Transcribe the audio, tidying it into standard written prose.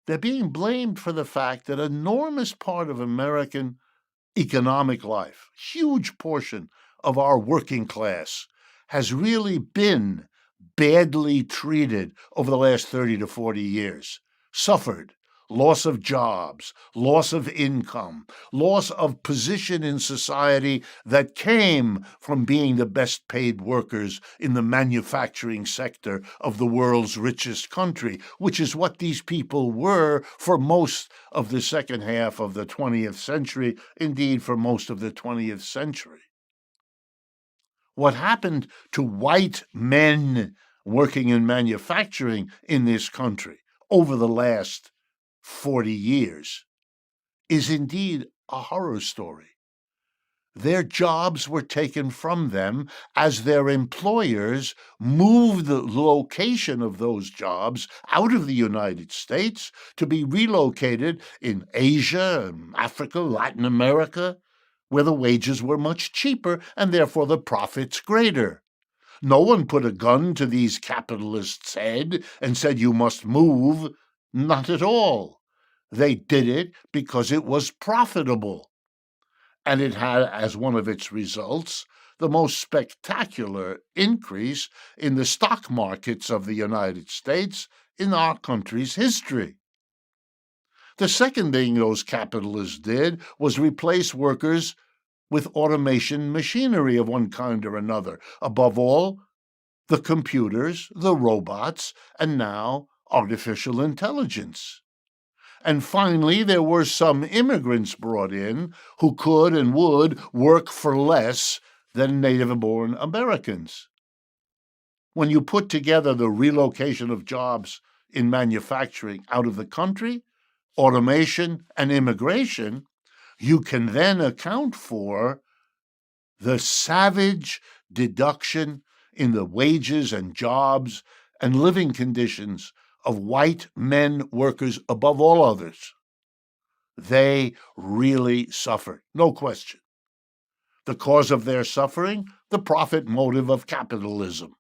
They're being blamed for the fact that an enormous part of American economic life, huge portion of our working class, has really been badly treated over the last 30 to 40 years, suffered loss of jobs, loss of income, loss of position in society that came from being the best paid workers in the manufacturing sector of the world's richest country, which is what these people were for most of the second half of the 20th century, indeed for most of the 20th century. What happened to white men working in manufacturing in this country over the last 40 years is indeed a horror story. Their jobs were taken from them as their employers moved the location of those jobs out of the United States to be relocated in Asia, Africa, Latin America, where the wages were much cheaper and therefore the profits greater. No one put a gun to these capitalists' head and said, "You must move." Not at all. They did it because it was profitable. And it had as one of its results the most spectacular increase in the stock markets of the United States in our country's history. The second thing those capitalists did was replace workers with automation machinery of one kind or another. Above all, the computers, the robots, and now artificial intelligence. And finally, there were some immigrants brought in who could and would work for less than native-born Americans. When you put together the relocation of jobs in manufacturing out of the country, automation, and immigration, you can then account for the savage deduction in the wages and jobs and living conditions of white men workers above all others. They really suffered, no question. The cause of their suffering, the profit motive of capitalism.